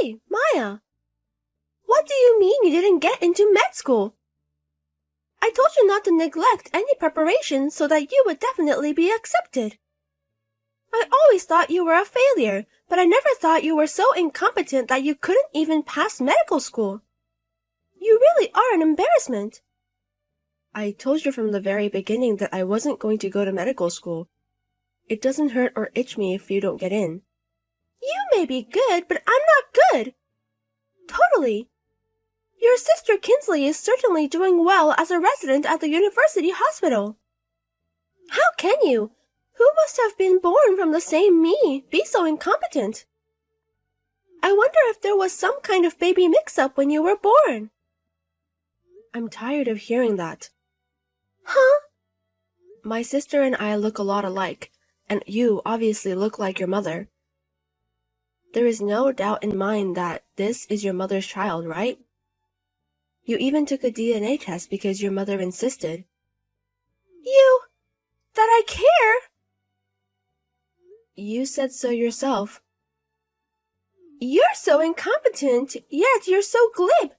Hey, Maya! What do you mean you didn't get into med school? I told you not to neglect any preparation so that you would definitely be accepted. I always thought you were a failure, but I never thought you were so incompetent that you couldn't even pass medical school. You really are an embarrassment. I told you from the very beginning that I wasn't going to go to medical school. It doesn't hurt or itch me if you don't get in. You may be good, but I'm not good. Totally. Your sister Kinsley is certainly doing well as a resident at the university hospital. How can you, who must have been born from the same me, be so incompetent? I wonder if there was some kind of baby mix-up when you were born. I'm tired of hearing that. Huh? My sister and I look a lot alike, and you obviously look like your mother. There is no doubt in mine that this is your mother's child, right? You even took a DNA test because your mother insisted. You... that I care? You said so yourself. You're so incompetent, yet you're so glib.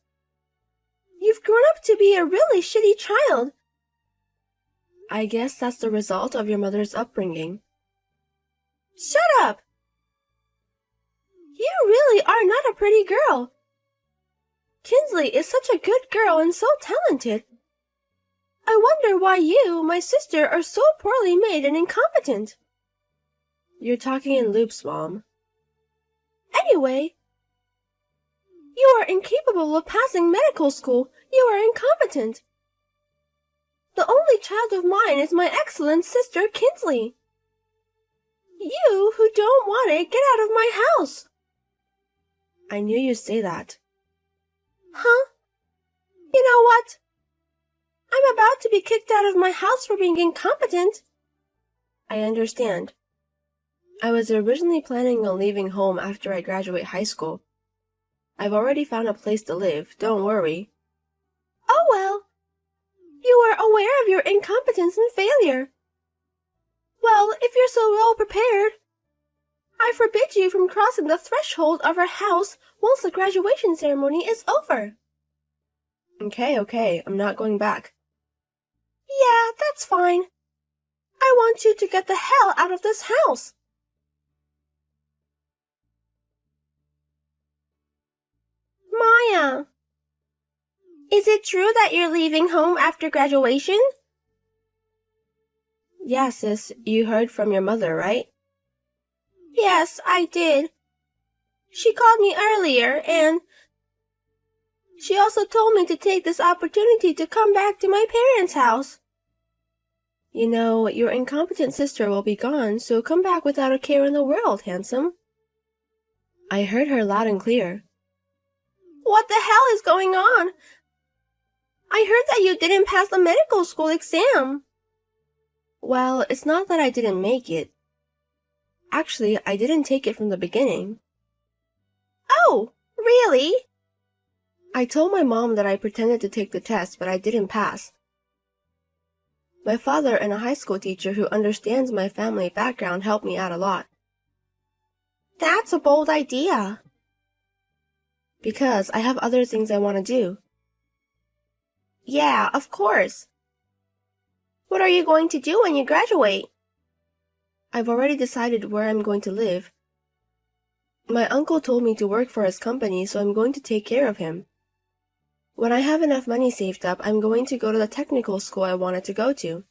You've grown up to be a really shitty child. I guess that's the result of your mother's upbringing. Shut up! You really are not a pretty girl. Kinsley is such a good girl and so talented. I wonder why you, my sister, are so poorly made and incompetent. You're talking in loops, Mom. Anyway, you are incapable of passing medical school. You are incompetent. The only child of mine is my excellent sister Kinsley. You who don't want it, get out of my house. I knew you'd say that. Huh? You know what? I'm about to be kicked out of my house for being incompetent. I understand. I was originally planning on leaving home after I graduate high school. I've already found a place to live, don't worry. Oh well. You are aware of your incompetence and failure. Well, if you're so well prepared, I forbid you from crossing the threshold of our house once the graduation ceremony is over. Okay, I'm not going back. Yeah, that's fine. I want you to get the hell out of this house. Maya, is it true that you're leaving home after graduation? Yeah, sis, you heard from your mother, right? Yes, I did. She called me earlier, and she also told me to take this opportunity to come back to my parents' house. You know, your incompetent sister will be gone, so come back without a care in the world, handsome. I heard her loud and clear. What the hell is going on? I heard that you didn't pass the medical school exam. Well, it's not that I didn't make it. Actually, I didn't take it from the beginning. Oh, really? I told my mom that I pretended to take the test, but I didn't pass. My father and a high school teacher who understands my family background helped me out a lot. That's a bold idea. Because I have other things I want to do. Yeah, of course. What are you going to do when you graduate? I've already decided where I'm going to live. My uncle told me to work for his company, so I'm going to take care of him. When I have enough money saved up, I'm going to go to the technical school I wanted to go to.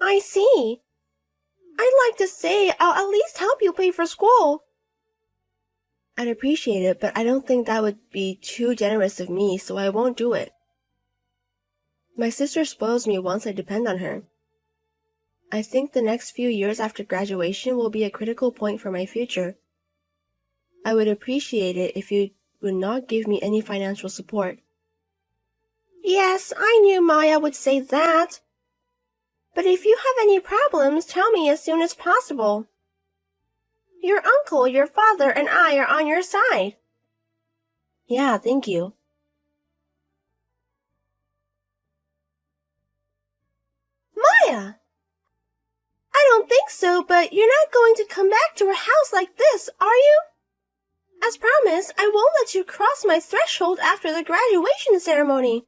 I see. I'd like to say I'll at least help you pay for school. I'd appreciate it, but I don't think that would be too generous of me, so I won't do it. My sister spoils me once I depend on her. I think the next few years after graduation will be a critical point for my future. I would appreciate it if you would not give me any financial support. Yes, I knew Maya would say that. But if you have any problems, tell me as soon as possible. Your uncle, your father, and I are on your side. Yeah, thank you. Maya! I don't think so, but you're not going to come back to our house like this, are you? As promised, promise I won't let you cross my threshold after the graduation ceremony.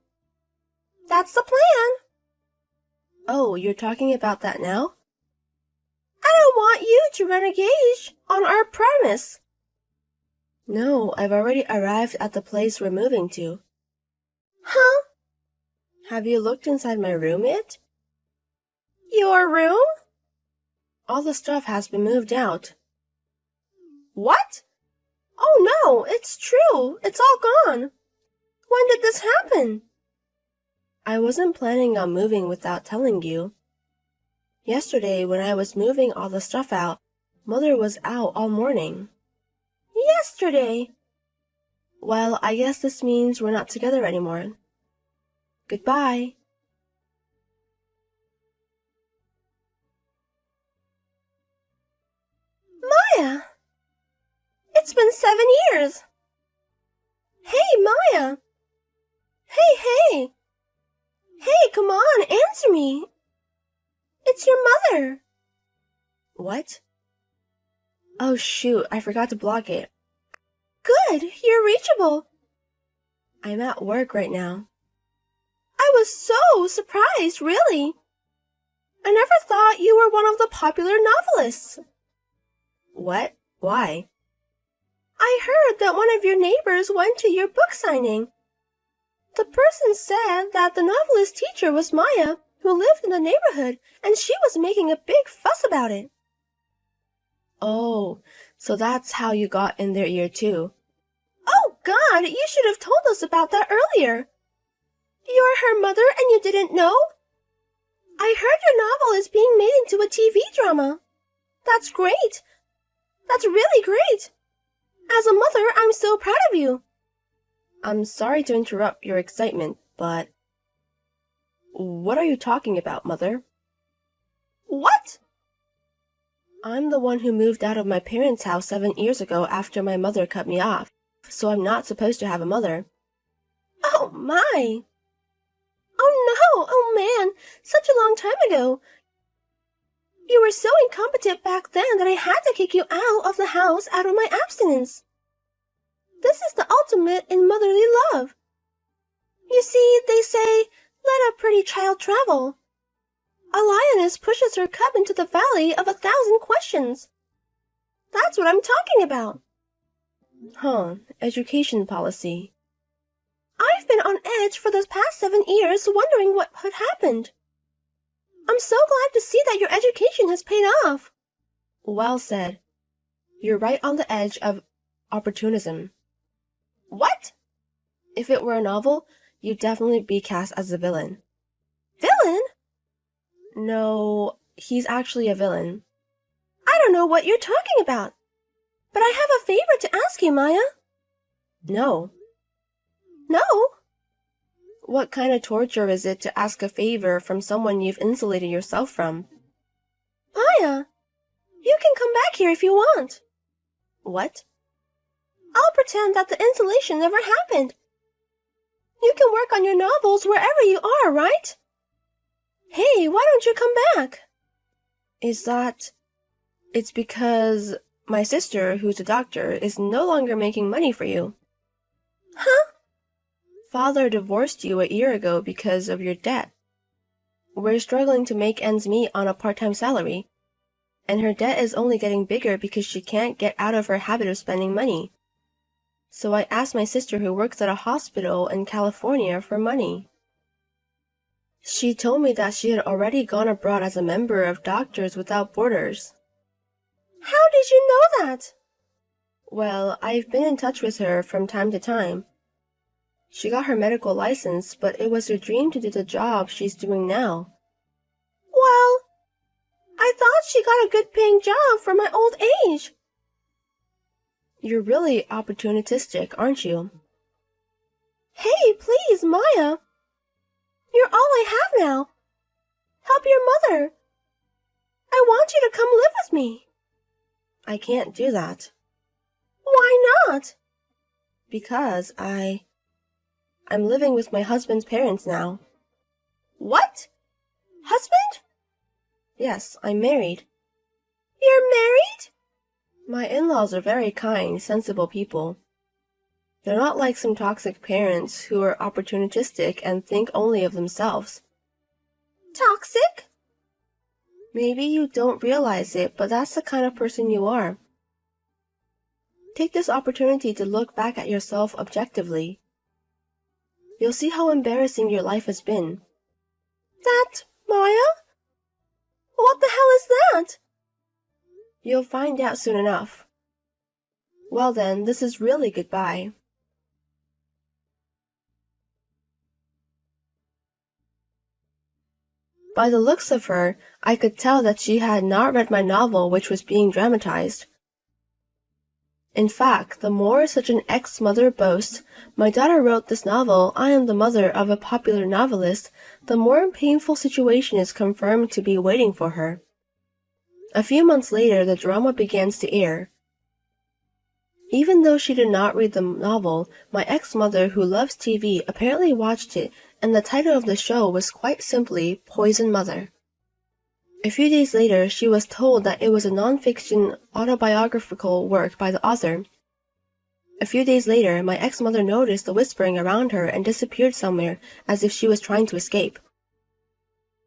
That's the plan. Oh, you're talking about that now? I don't want you to renege on our promise. No, I've already arrived at the place we're moving to. Huh? Have you looked inside my room yet? Your room? All the stuff has been moved out. What? Oh no, it's true. It's all gone. When did this happen? I wasn't planning on moving without telling you. Yesterday, when I was moving all the stuff out, Mother was out all morning. Yesterday? Well, I guess this means we're not together anymore. Goodbye. Maya! It's been 7 years. Hey, Maya! Hey! Hey, come on, answer me. It's your mother. What? Oh shoot, I forgot to block it. Good, you're reachable. I'm at work right now. I was so surprised, really. I never thought you were one of the popular novelists. What? Why? I heard that one of your neighbors went to your book signing. The person said that the novelist teacher was Maya, who lived in the neighborhood, and she was making a big fuss about it. Oh, so that's how you got in their ear too. Oh God, you should have told us about that earlier. You're her mother and you didn't know? I heard your novel is being made into a TV drama. That's great. That's really great. As a mother, I'm so proud of you. I'm sorry to interrupt your excitement, but... What are you talking about, Mother? What? I'm the one who moved out of my parents' house 7 years ago after my mother cut me off, so I'm not supposed to have a mother. Oh, my. Oh, no. Oh, man. Such a long time ago. You were so incompetent back then that I had to kick you out of the house out of my abstinence. This is the ultimate in motherly love. You see, they say, let a pretty child travel. A lioness pushes her cub into the valley of 1,000 questions. That's what I'm talking about. Huh, education policy. I've been on edge for the past 7 years wondering what had happened. I'm so glad to see that your education has paid off. Well said. You're right on the edge of opportunism. What? If it were a novel, you'd definitely be cast as a villain. Villain? No, he's actually a villain. I don't know what you're talking about. But I have a favor to ask you, Maya. No. No? What kind of torture is it to ask a favor from someone you've insulated yourself from? Maya, you can come back here if you want. What? I'll pretend that the insulation never happened. You can work on your novels wherever you are, right? Hey, why don't you come back? It's because my sister, who's a doctor, is no longer making money for you. Huh? Father divorced you a year ago because of your debt. We're struggling to make ends meet on a part-time salary, and her debt is only getting bigger because she can't get out of her habit of spending money. So I asked my sister, who works at a hospital in California, for money. She told me that she had already gone abroad as a member of Doctors Without Borders. How did you know that? Well, I've been in touch with her from time to time. She got her medical license, but it was her dream to do the job she's doing now. Well, I thought she got a good-paying job for my old age. You're really opportunistic, aren't you? Hey, please, Maya. You're all I have now. Help your mother. I want you to come live with me. I can't do that. Why not? Because I'm living with my husband's parents now. What? Husband? Yes, I'm married. You're married? My in-laws are very kind, sensible people. They're not like some toxic parents who are opportunistic and think only of themselves. Toxic? Maybe you don't realize it, but that's the kind of person you are. Take this opportunity to look back at yourself objectively. You'll see how embarrassing your life has been. That, Maya? What the hell is that? You'll find out soon enough. Well then, this is really goodbye. By the looks of her, I could tell that she had not read my novel which was being dramatized. In fact, the more such an ex-mother boasts, my daughter wrote this novel, I am the mother of a popular novelist, the more painful situation is confirmed to be waiting for her. A few months later, the drama begins to air. Even though she did not read the novel, my ex-mother who loves TV apparently watched it, and the title of the show was quite simply Poison Mother. A few days later, she was told that it was a non-fiction autobiographical work by the author. A few days later, my ex-mother noticed the whispering around her and disappeared somewhere as if she was trying to escape.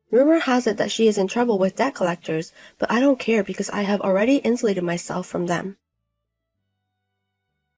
Rumor has it that she is in trouble with debt collectors, but I don't care because I have already insulated myself from them.